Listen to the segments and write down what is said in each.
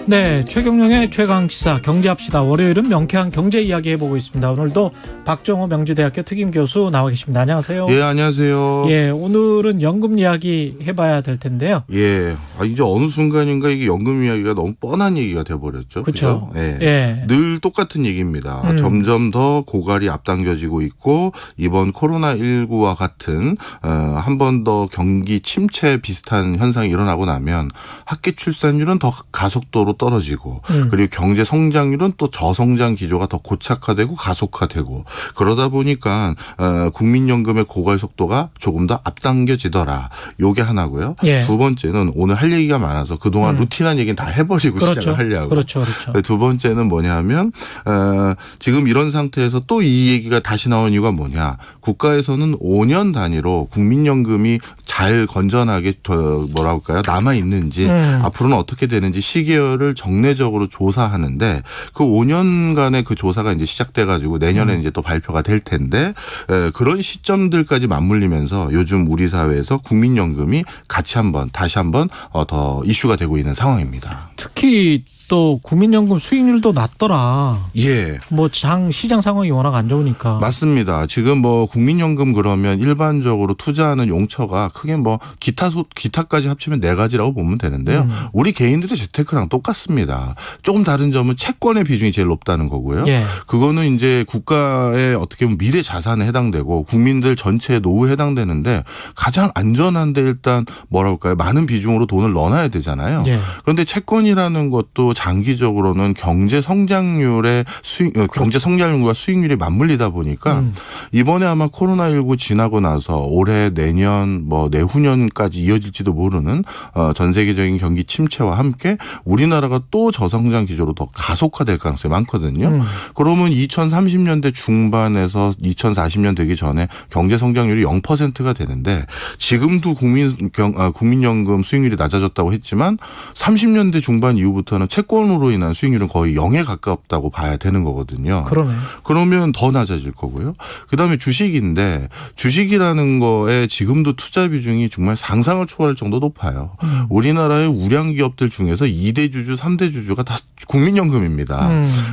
네, 최경영의 최강시사 경제합시다. 월요일은 명쾌한 경제 이야기 해보고 있습니다. 오늘도 박정호 명지대학교 특임 교수 나와 계십니다. 안녕하세요. 예, 안녕하세요. 예, 오늘은 연금 이야기 해봐야 될 텐데요. 예, 이제 어느 순간인가 이게 연금 이야기가 너무 뻔한 얘기가 돼버렸죠. 그렇죠. 예. 예. 늘 똑같은 얘기입니다. 점점 더 고갈이 앞당겨지고 있고 이번 코로나19와 같은 한 번 더 경기 침체 비슷한 현상이 일어나고 나면 학기 출산율은 더 가속도로 떨어지고 그리고 경제 성장률은 또 저성장 기조가 더 고착화되고 가속화되고 그러다 보니까 국민연금의 고갈 속도가 조금 더 앞당겨지더라. 요게 하나고요. 예. 두 번째는 오늘 할 얘기가 많아서 그동안 루틴한 얘기는 다 해버리고 그렇죠. 시작을 하려고. 그렇죠. 두 번째는 뭐냐면 지금 이런 상태에서 또 이 얘기가 다시 나온 이유가 뭐냐. 국가에서는 5년 단위로 국민연금이 잘 건전하게 뭐라 할까요? 남아있는지 앞으로는 어떻게 되는지 시계열을 정례적으로 조사하는데 그 5년간의 그 조사가 이제 시작돼 가지고 내년에 이제 또 발표가 될 텐데 그런 시점들까지 맞물리면서 요즘 우리 사회에서 국민연금이 다시 한번 더 이슈가 되고 있는 상황입니다. 특히 또 국민연금 수익률도 낮더라. 예. 뭐 시장 상황이 워낙 안 좋으니까. 맞습니다. 지금 뭐 국민연금 그러면 일반적으로 투자하는 용처가 크게 뭐 기타까지 합치면 4가지라고 보면 되는데요. 우리 개인들의 재테크랑 똑같습니다. 조금 다른 점은 채권의 비중이 제일 높다는 거고요. 예. 그거는 이제 국가의 어떻게 보면 미래 자산에 해당되고 국민들 전체의 노후에 해당되는데 가장 안전한데 일단 뭐라 할까요? 많은 비중으로 돈을 넣어놔야 되잖아요. 예. 그런데 채권이라는 것도 장기적으로는 경제 성장률과 수익률이 맞물리다 보니까 이번에 아마 코로나19 지나고 나서 올해 내년 뭐 내후년까지 이어질지도 모르는 전 세계적인 경기 침체와 함께 우리나라가 또 저성장 기조로 더 가속화될 가능성이 많거든요. 그러면 2030년대 중반에서 2040년 되기 전에 경제 성장률이 0%가 되는데 지금도 국민연금 수익률이 낮아졌다고 했지만 30년대 중반 이후부터는 채권으로 인한 수익률은 거의 0에 가깝다고 봐야 되는 거거든요. 그러네. 그러면 더 낮아질 거고요. 그다음에 주식인데 주식이라는 거에 지금도 투자 비중이 정말 상상을 초월할 정도 높아요. 우리나라의 우량 기업들 중에서 2대 주주, 3대 주주가 다 국민연금입니다.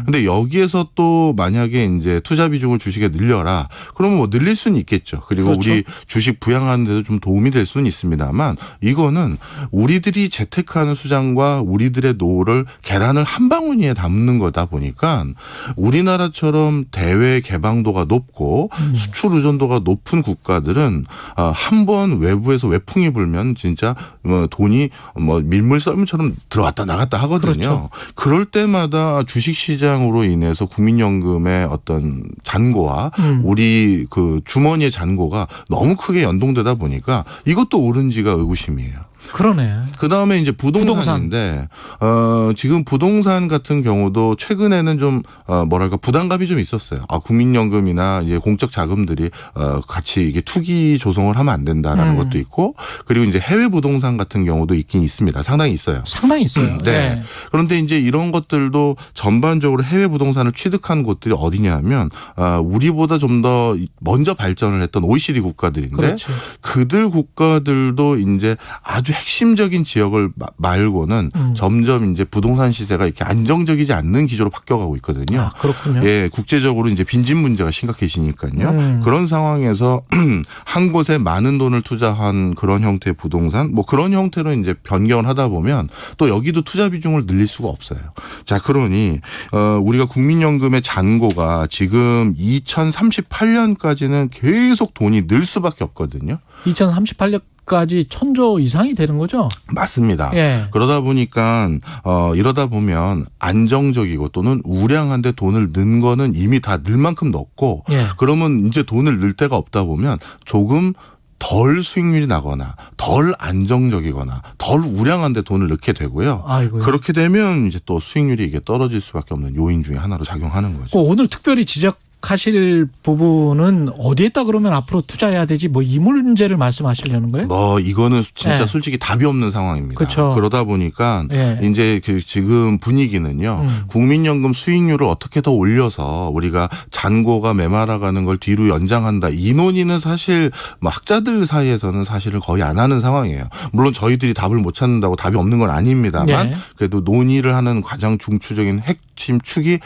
근데 여기에서 또 만약에 이제 투자 비중을 주식에 늘려라. 그러면 뭐 늘릴 수는 있겠죠. 그리고 그렇죠. 우리 주식 부양하는 데도 좀 도움이 될 수는 있습니다만 이거는 우리들이 재테크하는 수장과 우리들의 노후를 계란을 한 방울 위에 담는 거다 보니까 우리나라처럼 대외 개방도가 높고 수출 의존도가 높은 국가들은 한 번 외부에서 외풍이 불면 진짜 돈이 뭐 밀물 썰물처럼 들어왔다 나갔다 하거든요. 그렇죠. 그럴 때마다 주식시장으로 인해서 국민연금의 어떤 잔고와 우리 그 주머니의 잔고가 너무 크게 연동되다 보니까 이것도 옳은지가 의구심이에요. 그러네. 그다음에 이제 부동산인데 지금 부동산 같은 경우도 최근에는 좀 뭐랄까 부담감이 좀 있었어요. 국민연금이나 이제 공적 자금들이 같이 이게 투기 조성을 하면 안 된다라는 것도 있고 그리고 이제 해외 부동산 같은 경우도 있긴 있습니다. 상당히 있어요. 상당히 있어요. 네. 그런데 이제 이런 것들도 전반적으로 해외 부동산을 취득한 곳들이 어디냐면 우리보다 좀 더 먼저 발전을 했던 OECD 국가들인데 그렇죠. 그들 국가들도 이제 아주 핵심적인 지역을 말고는 점점 이제 부동산 시세가 이렇게 안정적이지 않는 기조로 바뀌어가고 있거든요. 그렇군요. 예, 국제적으로 이제 빈집 문제가 심각해지니까요. 그런 상황에서 한 곳에 많은 돈을 투자한 그런 형태의 부동산, 뭐 그런 형태로 이제 변경을 하다 보면 또 여기도 투자 비중을 늘릴 수가 없어요. 자, 그러니 우리가 국민연금의 잔고가 지금 2038년까지는 계속 돈이 늘 수밖에 없거든요. 2038년까지 1,000조 이상이 되는 거죠? 맞습니다. 예. 그러다 보니까 이러다 보면 안정적이고 또는 우량한데 돈을 넣은 거는 이미 다 늘 만큼 넣었고 예. 그러면 이제 돈을 넣을 데가 없다 보면 조금 덜 수익률이 나거나 덜 안정적이거나 덜 우량한 데 돈을 넣게 되고요. 아이고요. 그렇게 되면 이제 또 수익률이 이게 떨어질 수밖에 없는 요인 중에 하나로 작용하는 거죠. 오늘 특별히 개혁하실 부분은 어디에다 그러면 앞으로 투자해야 되지? 뭐 이 문제를 말씀하시려는 거예요? 뭐 이거는 진짜 네. 솔직히 답이 없는 상황입니다. 그렇죠. 그러다 보니까 네. 이제 그 지금 분위기는요. 국민연금 수익률을 어떻게 더 올려서 우리가 잔고가 메말아가는 걸 뒤로 연장한다. 이 논의는 사실 뭐 학자들 사이에서는 사실은 거의 안 하는 상황이에요. 물론 저희들이 답을 못 찾는다고 답이 없는 건 아닙니다만 네. 그래도 논의를 하는 가장 중추적인 핵심 축이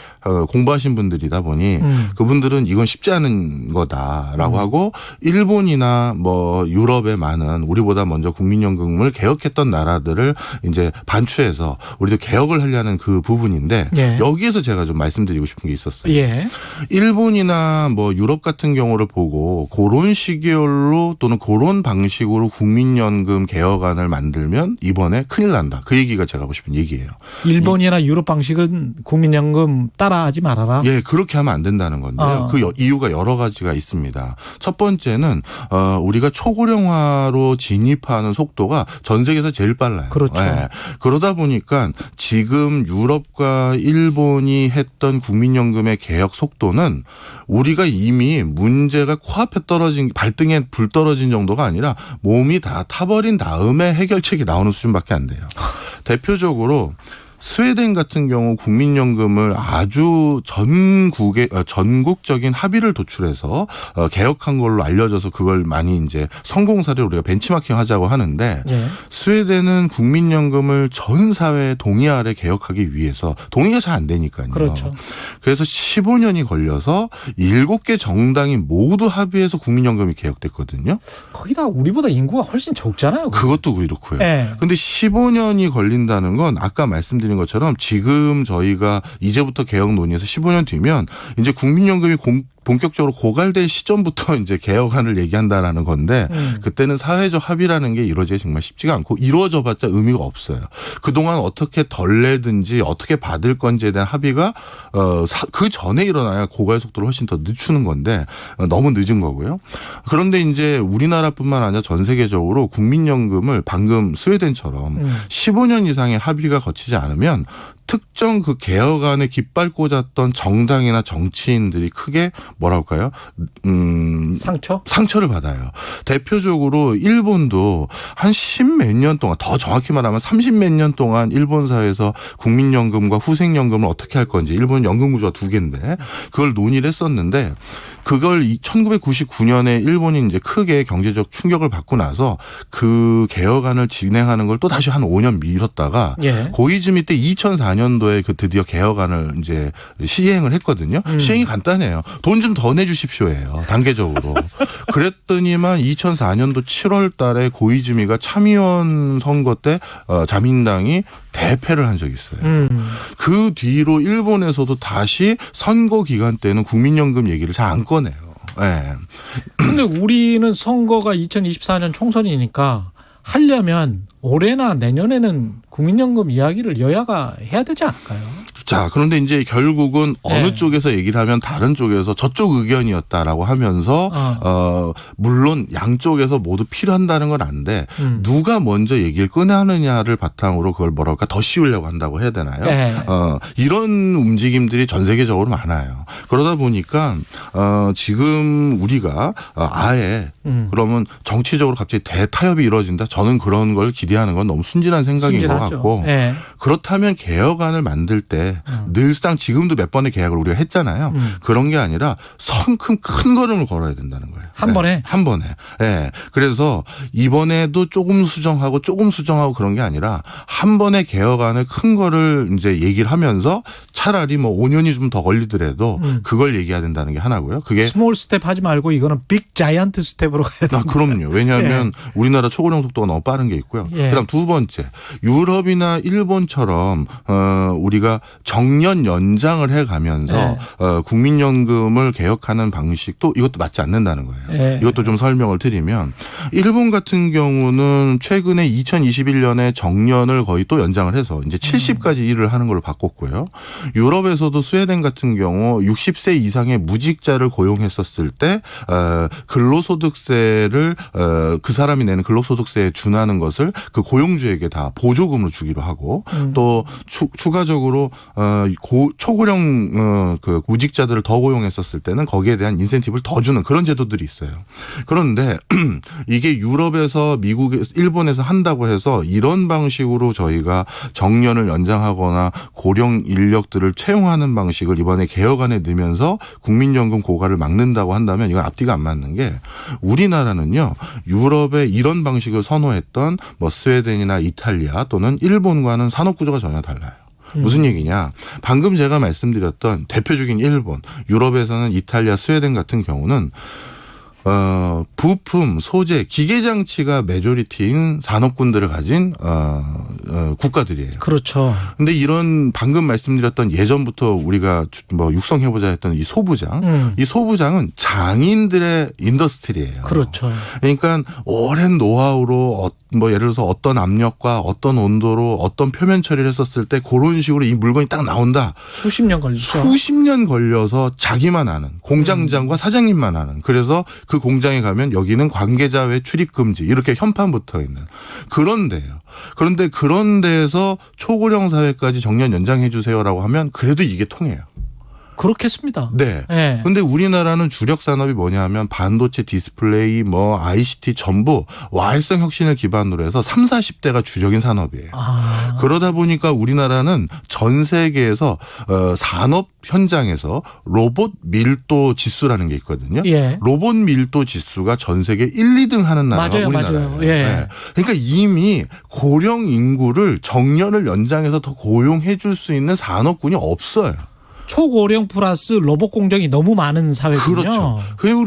공부하신 분들이다 보니 그분들은 이건 쉽지 않은 거다라고 하고 일본이나 뭐 유럽의 많은 우리보다 먼저 국민연금을 개혁했던 나라들을 이제 반추해서 우리도 개혁을 하려는 그 부분인데 예. 여기에서 제가 좀 말씀드리고 싶은 게 있었어요. 예. 일본이나 뭐 유럽 같은 경우를 보고 그런 시기로 또는 그런 방식으로 국민연금 개혁안을 만들면 이번에 큰일 난다. 그 얘기가 제가 하고 싶은 얘기예요. 일본이나 유럽 방식은 국민연금 따라하지 말아라. 예, 그렇게 하면 안 된다는 건데요. 그 이유가 여러 가지가 있습니다. 첫 번째는 우리가 초고령화로 진입하는 속도가 전 세계에서 제일 빨라요. 그렇죠. 예. 그러다 보니까 지금 유럽과 일본이 했던 국민연금의 개혁 속도는 우리가 이미 문제가 코앞에 떨어진 발등에 불 떨어진 정도가 아니라 몸이 다 타버린 다음에 해결책이 나오는 수준밖에 안 돼요. 대표적으로 스웨덴 같은 경우 국민연금을 아주 전국적인 합의를 도출해서 개혁한 걸로 알려져서 그걸 많이 이제 성공 사례로 우리가 벤치마킹 하자고 하는데 예. 스웨덴은 국민연금을 전 사회에 동의 아래 개혁하기 위해서 동의가 잘 안 되니까요. 그렇죠. 그래서 15년이 걸려서 7개 정당이 모두 합의해서 국민연금이 개혁됐거든요. 거기다 우리보다 인구가 훨씬 적잖아요. 그것도 그렇고요. 예. 근데 15년이 걸린다는 건 아까 말씀드린 것처럼 지금 저희가 이제부터 개혁 논의에서 15년 뒤면 이제 국민연금이 본격적으로 고갈될 시점부터 이제 개혁안을 얘기한다라는 건데 그때는 사회적 합의라는 게 이루어지기 정말 쉽지가 않고 이루어져봤자 의미가 없어요. 그동안 어떻게 덜 내든지 어떻게 받을 건지에 대한 합의가 그 전에 일어나야 고갈 속도를 훨씬 더 늦추는 건데 너무 늦은 거고요. 그런데 이제 우리나라뿐만 아니라 전 세계적으로 국민연금을 방금 스웨덴처럼 15년 이상의 합의가 거치지 않으면 특정 그 개혁안에 깃발 꽂았던 정당이나 정치인들이 크게 뭐랄까요? 상처를 받아요. 대표적으로 일본도 한 10몇 년 동안 더 정확히 말하면 30몇 년 동안 일본 사회에서 국민연금과 후생연금을 어떻게 할 건지 일본 연금 구조가 두 개인데 그걸 논의를 했었는데 그걸 1999년에 일본이 이제 크게 경제적 충격을 받고 나서 그 개혁안을 진행하는 걸 또 다시 한 5년 미뤘다가 예. 고이즈미 때 2004년도에 그 드디어 개혁안을 이제 시행을 했거든요. 시행이 간단해요. 돈 좀 더 내주십시오예요. 단계적으로. 그랬더니만 2004년도 7월 달에 고이즈미가 참의원 선거 때 자민당이 대패를 한 적이 있어요. 그 뒤로 일본에서도 다시 선거 기간 때는 국민연금 얘기를 잘 안 꺼내요. 네. 근데 우리는 선거가 2024년 총선이니까 하려면 올해나 내년에는 국민연금 이야기를 여야가 해야 되지 않을까요? 자, 그런데 이제 결국은 어느 네. 쪽에서 얘기를 하면 다른 쪽에서 저쪽 의견이었다라고 하면서 물론 양쪽에서 모두 필요한다는 건 아는데 누가 먼저 얘기를 꺼내느냐를 바탕으로 그걸 뭐랄까 더 씌우려고 한다고 해야 되나요? 네. 이런 움직임들이 전 세계적으로 많아요. 그러다 보니까 지금 우리가 아예 그러면 정치적으로 갑자기 대타협이 이루어진다. 저는 그런 걸 기대하는 건 너무 순진한 생각인 것 같고 네. 그렇다면 개혁안을 만들 때 늘상 지금도 몇 번의 계약을 우리가 했잖아요. 그런 게 아니라 성큼 큰 걸음을 걸어야 된다는 거예요. 한 번에? 한 번에. 네. 그래서 이번에도 조금 수정하고 그런 게 아니라 한 번의 개혁안을 큰 거를 이제 얘기를 하면서 차라리 뭐 5년이 좀 더 걸리더라도 그걸 얘기해야 된다는 게 하나고요. 그게 스몰 스텝 하지 말고 이거는 빅 자이언트 스텝으로 가야 된다. 그럼요. 왜냐하면 우리나라 초고령 속도가 너무 빠른 게 있고요. 예. 그다음 두 번째, 유럽이나 일본처럼 우리가 정년 연장을 해가면서 국민연금을 개혁하는 방식도 이것도 맞지 않는다는 거예요. 예. 이것도 좀 설명을 드리면 일본 같은 경우는 최근에 2021년에 정년을 거의 또 연장을 해서 이제 70까지 일을 하는 걸로 바꿨고요. 유럽에서도 스웨덴 같은 경우 60세 이상의 무직자를 고용했었을 때 근로소득세를 그 사람이 내는 근로소득세에 준하는 것을 그 고용주에게 다 보조금으로 주기로 하고 또 추가적으로 초고령 그 무직자들을 더 고용했었을 때는 거기에 대한 인센티브를 더 주는 그런 제도들이 있어요. 그런데 이게 유럽에서 미국에서 일본에서 한다고 해서 이런 방식으로 저희가 정년을 연장하거나 고령 인력들을 채용하는 방식을 이번에 개혁안에 넣으면서 국민연금 고갈을 막는다고 한다면 이건 앞뒤가 안 맞는 게 우리나라는요 유럽의 이런 방식을 선호했던 뭐 스웨덴이나 이탈리아 또는 일본과는 산업구조가 전혀 달라요. 무슨 얘기냐. 방금 제가 말씀드렸던 대표적인 일본, 유럽에서는 이탈리아, 스웨덴 같은 경우는 부품, 소재, 기계장치가 메조리티인 산업군들을 가진 국가들이에요. 그렇죠. 근데 이런 방금 말씀드렸던 예전부터 우리가 뭐 육성해보자 했던 이 소부장, 이 소부장은 장인들의 인더스트리예요. 그렇죠. 그러니까 오랜 노하우로 뭐 예를 들어서 어떤 압력과 어떤 온도로 어떤 표면 처리를 했었을 때 그런 식으로 이 물건이 딱 나온다. 수십 년 걸리죠. 수십 년 걸려서 자기만 아는 공장장과 사장님만 아는 그래서 그 공장에 가면 여기는 관계자 외 출입 금지 이렇게 현판 붙어 있는 그런데요. 그런데 그런 데에서 초고령 사회까지 정년 연장해 주세요라고 하면 그래도 이게 통해요. 그렇겠습니다. 네. 네. 근데 우리나라는 주력 산업이 뭐냐 하면 반도체 디스플레이 뭐 ICT 전부 와해성 혁신을 기반으로 해서 30, 40대가 주력인 산업이에요. 그러다 보니까 우리나라는 전 세계에서 산업 현장에서 로봇 밀도 지수라는 게 있거든요. 예. 로봇 밀도 지수가 전 세계 1, 2등 하는 나라가 맞아요, 우리나라예요. 맞아요. 예. 네. 그러니까 이미 고령 인구를 정년을 연장해서 더 고용해 줄 수 있는 산업군이 없어요. 초고령 플러스 로봇 공정이 너무 많은 사회군요. 그렇죠.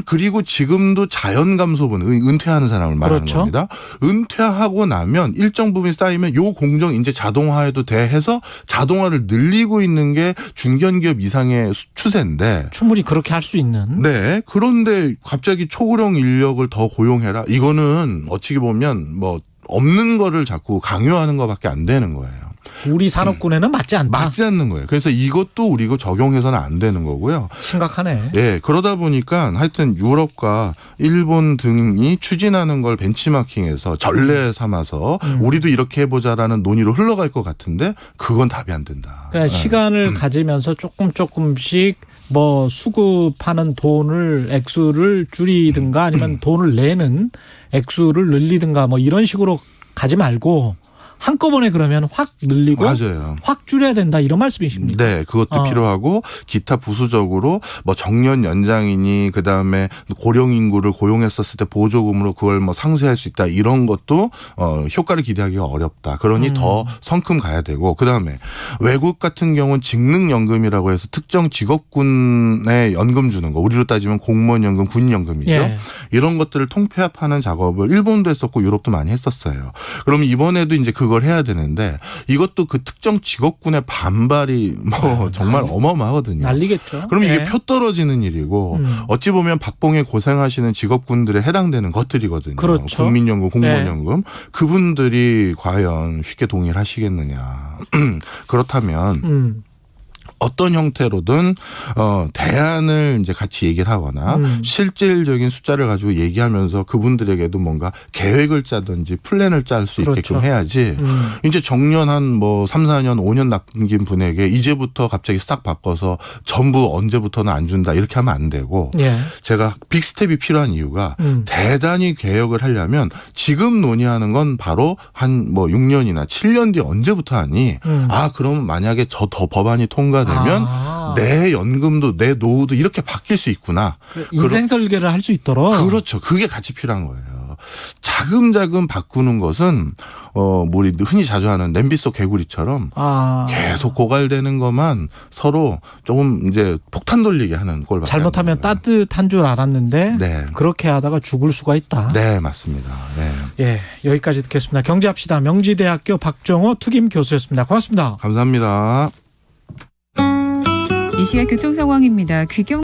그리고 지금도 자연 감소분 은퇴하는 사람을 말하는 그렇죠. 겁니다. 은퇴하고 나면 일정 부분이 쌓이면 요 공정 이제 자동화해도 돼 해서 자동화를 늘리고 있는 게 중견기업 이상의 추세인데 충분히 그렇게 할 수 있는. 네. 그런데 갑자기 초고령 인력을 더 고용해라. 이거는 어찌 보면 뭐 없는 거를 자꾸 강요하는 것밖에 안 되는 거예요. 우리 산업군에는 맞지 않다. 맞지 않는 거예요. 그래서 이것도 우리가 적용해서는 안 되는 거고요. 심각하네. 예, 그러다 보니까 하여튼 유럽과 일본 등이 추진하는 걸 벤치마킹해서 전례 삼아서 우리도 이렇게 해보자라는 논의로 흘러갈 것 같은데 그건 답이 안 된다. 그러니까 시간을 가지면서 조금씩 뭐 수급하는 돈을 액수를 줄이든가 아니면 돈을 내는 액수를 늘리든가 뭐 이런 식으로 가지 말고 한꺼번에 그러면 확 늘리고 맞아요. 확 줄여야 된다 이런 말씀이십니까? 네, 그것도 필요하고 기타 부수적으로 뭐 정년 연장이니 그다음에 고령 인구를 고용했었을 때 보조금으로 그걸 뭐 상쇄할 수 있다 이런 것도 효과를 기대하기가 어렵다. 그러니 더 성큼 가야 되고 그다음에 외국 같은 경우는 직능연금이라고 해서 특정 직업군에 연금 주는 거 우리로 따지면 공무원 연금, 군인 연금이죠. 예. 이런 것들을 통폐합하는 작업을 일본도 했었고 유럽도 많이 했었어요. 그러면 이번에도 이제 그걸 해야 되는데 이것도 그 특정 직업군의 반발이 뭐 정말 어마어마하거든요. 난리겠죠. 그럼 이게 네. 표 떨어지는 일이고 어찌 보면 박봉에 고생하시는 직업군들에 해당되는 것들이거든요. 그렇죠. 국민연금, 공무원연금. 그분들이 과연 쉽게 동의를 하시겠느냐. 그렇다면 어떤 형태로든 대안을 이제 같이 얘기를 하거나 실질적인 숫자를 가지고 얘기하면서 그분들에게도 뭔가 계획을 짜든지 플랜을 짤 수 그렇죠. 있게끔 해야지. 이제 정년 한 뭐 3, 4년, 5년 남긴 분에게 이제부터 갑자기 싹 바꿔서 전부 언제부터는 안 준다 이렇게 하면 안 되고 예. 제가 빅스텝이 필요한 이유가 대단히 개혁을 하려면 지금 논의하는 건 바로 한 뭐 6년이나 7년 뒤에 언제부터 하니 그럼 만약에 저 더 법안이 통과되면 내 연금도 내 노후도 이렇게 바뀔 수 있구나. 인생 설계를 할 수 있도록. 그렇죠. 그게 같이 필요한 거예요. 자금자금 바꾸는 것은 우리 흔히 자주 하는 냄비 속 개구리처럼 계속 고갈되는 것만 서로 조금 이제 폭탄 돌리게 하는 꼴밖에 잘못하면 따뜻한 줄 알았는데 네. 그렇게 하다가 죽을 수가 있다. 네, 맞습니다. 네. 예, 여기까지 듣겠습니다. 경제합시다. 명지대학교 박정호 특임 교수였습니다. 고맙습니다. 감사합니다. 이 시각 교통 상황입니다. 귀경